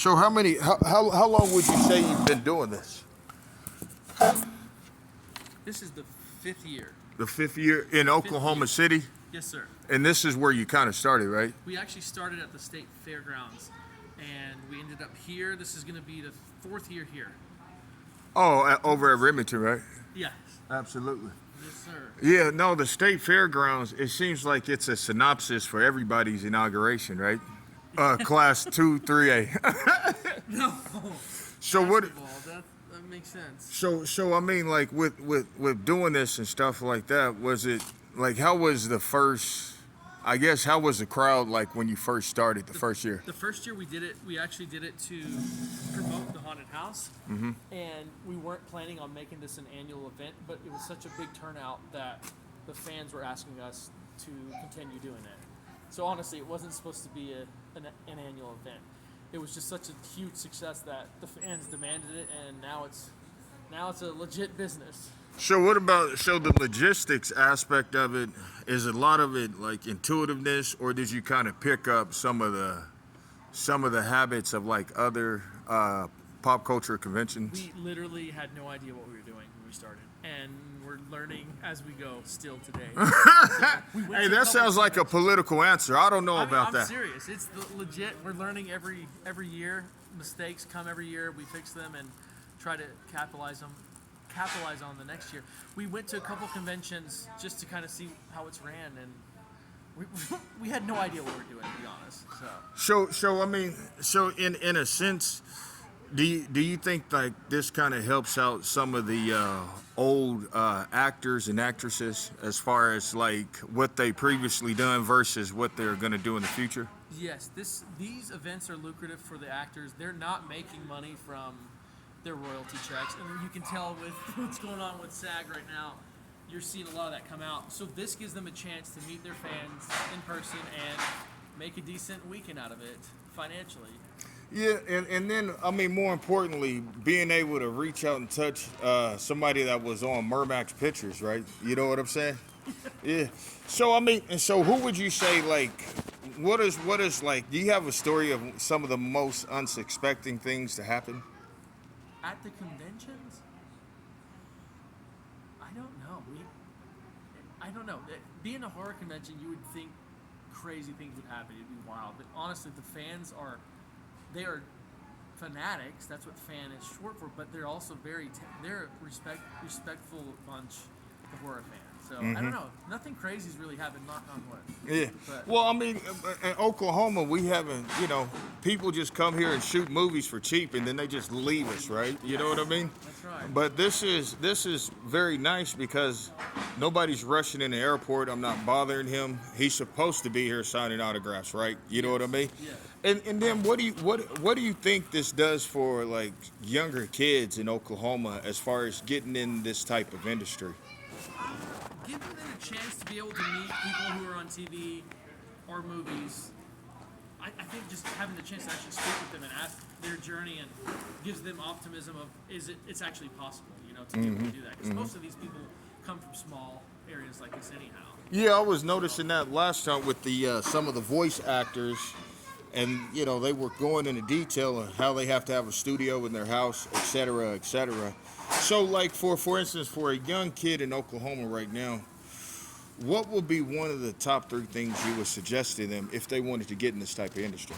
So how long would you say you've been doing this? This is the 5th year. The 5th year in Oklahoma City? Yes, sir. And this is where you kind of started, right? We actually started at the state fairgrounds, and we ended up here. This is going to be the 4th year here. Oh, over at Remington, right? Yes. Absolutely. Yes, sir. Yeah, no, the state fairgrounds, it seems like it's a synopsis for everybody's inauguration, right? Class 2, 3A. No. So what? Basketball, that makes sense. So I mean, like with doing this and stuff like that, was it like how was the first? I guess how was the crowd like when you first started the first year? The first year we did it, we actually did it to promote the haunted house, and we weren't planning on making this an annual event, but it was such a big turnout that the fans were asking us to continue doing it. So honestly, it wasn't supposed to be an annual event. It was just such a huge success that the fans demanded it, and now it's a legit business. So what about the logistics aspect of it? Is a lot of it like intuitiveness, or did you kind of pick up some of the habits of like other pop culture conventions? We literally had no idea what we were doing when we started, and we're learning as we go still today. Hey, that sounds like a political answer. I don't know about that. I'm serious. It's legit. We're learning every year. Mistakes come every year. We fix them and try to capitalize on the next year. We went to a couple conventions just to kind of see how it's ran, and we had no idea what we were doing, to be honest. So I mean, in a sense, do you think like this kind of helps out some of the old actors and actresses as far as like what they previously done versus what they're going to do in the future? Yes, these events are lucrative for the actors. They're not making money from their royalty checks, and you can tell with what's going on with SAG right now, you're seeing a lot of that come out. So this gives them a chance to meet their fans in person and make a decent weekend out of it financially. Yeah, and then I mean, more importantly, being able to reach out and touch somebody that was on Miramax Pictures, right? You know what I'm saying? Yeah. So I mean, and so who would you say like, what is like? Do you have a story of some of the most unsuspecting things to happen? At the conventions, I don't know. I don't know. Being a horror convention, you would think crazy things would happen. It'd be wild. But honestly, the fans are fanatics. That's what fan is short for. But they're also they're a respectful bunch of horror fans. So I don't know. Nothing crazy's really happened. Knock on wood. Yeah. But, well, I mean, in Oklahoma, we haven't. People just come here and shoot movies for cheap, and then they just leave us, right? You know what I mean? That's right. But this is very nice because nobody's rushing in the airport. I'm not bothering him. He's supposed to be here signing autographs, right? You know what I mean? Yeah. And then what do you think this does for like younger kids in Oklahoma as far as getting in this type of industry? Giving them a chance to be able to meet people who are on TV or movies, I think just having the chance to actually speak with them and ask their journey and gives them optimism of it's actually possible, to be able to do that. Because most of these people come from small areas like this anyhow. Yeah, I was noticing that last time with the some of the voice actors, and they were going into detail of how they have to have a studio in their house, et cetera, et cetera. So, like for instance, for a young kid in Oklahoma right now, what would be one of the top 3 things you would suggest to them if they wanted to get in this type of industry?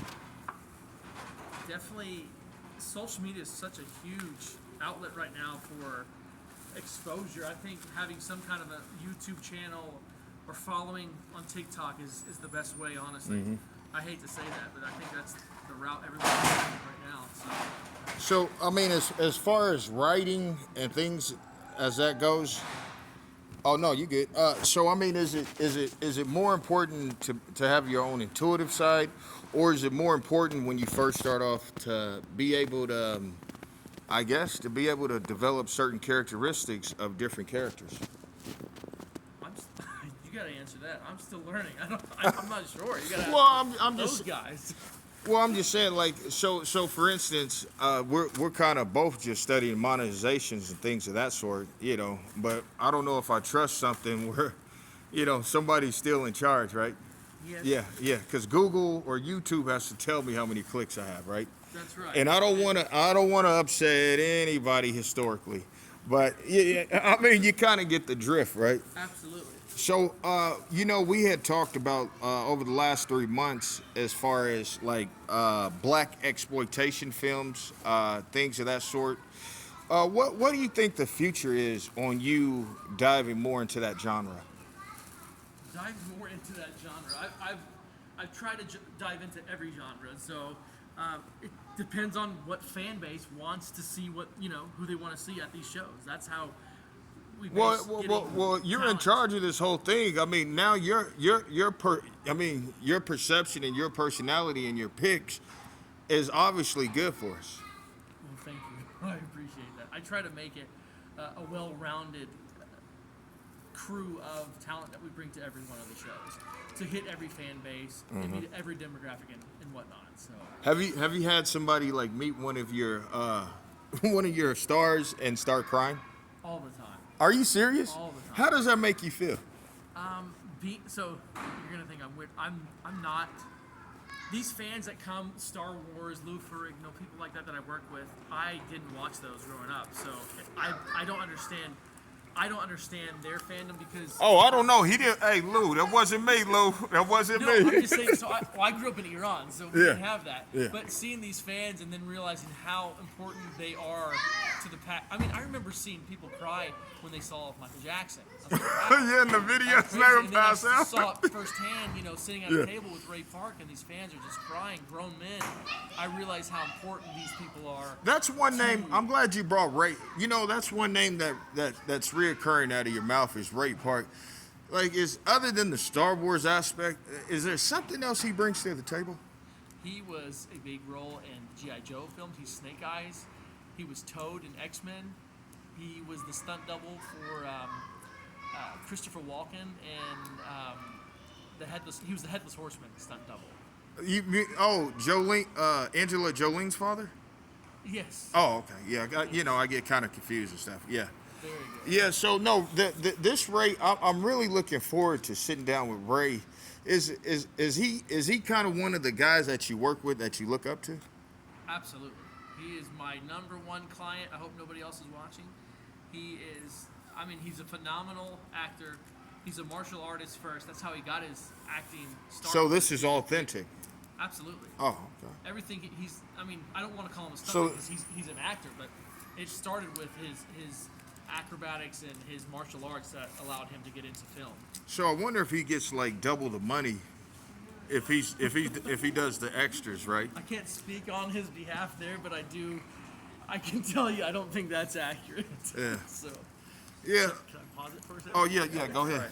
Definitely, social media is such a huge outlet right now for exposure. I think having some kind of a YouTube channel or following on TikTok is the best way, honestly. I hate to say that, but I think that's the route everyone's taking right now. So, I mean, as far as writing and things as that goes, oh no, you good. So, I mean, is it more important to have your own intuitive side, or is it more important when you first start off to be able to, I guess, to be able to develop certain characteristics of different characters? You gotta answer that. I'm still learning. I'm not sure. You gotta. Well, I'm those just guys. Well, I'm just saying, like, so for instance, we're kind of both just studying monetizations and things of that sort, But I don't know if I trust something where, somebody's still in charge, right? Yes. Yeah, because Google or YouTube has to tell me how many clicks I have, right? That's right. And I don't want to upset anybody historically, but I mean, you kind of get the drift, right? Absolutely. So, we had talked about over the last 3 months as far as like black exploitation films, things of that sort. What do you think the future is on you diving more into that genre? Dive more into that genre. I've tried to dive into every genre, so it depends on what fan base wants to see who they want to see at these shows. That's how we base Well, you're in talent. charge of this whole thing. I mean, now your perception and your personality and your picks is obviously good for us. Well, thank you. I appreciate that. I try to make it a well-rounded crew of talent that we bring to every one of the shows to hit every fan base and meet every demographic and whatnot. So Have you had somebody like meet one of your one of your stars and start crying? all the time. Are you serious? All the time. How does that make you feel? So you're gonna think I'm weird. I'm not. These fans that come, Star Wars, Lou Ferrigno, people like that I work with, I didn't watch those growing up, so I don't understand. I don't understand their fandom because. Oh, I don't know. He didn't. Hey, Lou, that wasn't me, Lou. That wasn't No, me. I'm just saying. So I grew up in Iran, so we Yeah. didn't have that. Yeah. But seeing these fans and then realizing how important they are to the pack. I mean, I remember seeing people cry when they saw Michael Jackson. I was like, wow. Yeah, in the videos, Crazy. never And then I pass out. saw it firsthand, sitting at Yeah. a table with Ray Park, and these fans are just crying, grown men. I realize how important these people are. That's one name. I'm glad you brought Ray. That's one name that's reoccurring out of your mouth is Ray Park. Like, is other than the Star Wars aspect, is there something else he brings to the table? He was a big role in G.I. Joe films. He's Snake Eyes. He was Toad in X-Men. He was the stunt double for Christopher Walken and he was the Headless Horseman stunt double. Angela Jolie's father? Yes. Oh, okay. Yeah, I get kind of confused and stuff. Yeah. Very good. Yeah, so no, this Ray, I'm really looking forward to sitting down with Ray. Is he kind of one of the guys that you work with that you look up to? Absolutely. He is my number one client. I hope nobody else is watching. He's a phenomenal actor. He's a martial artist first. That's how he got his acting start. So this is authentic. Absolutely. Oh, okay. Everything I don't want to call him a stuntman So- because he's an actor, but it started with his acrobatics and his martial arts that allowed him to get into film. So I wonder if he gets like double the money if he does the extras, right? I can't speak on his behalf there, but I can tell you I don't think that's accurate. Yeah. So Yeah. can I pause it for a second? Oh yeah, go ahead. All right.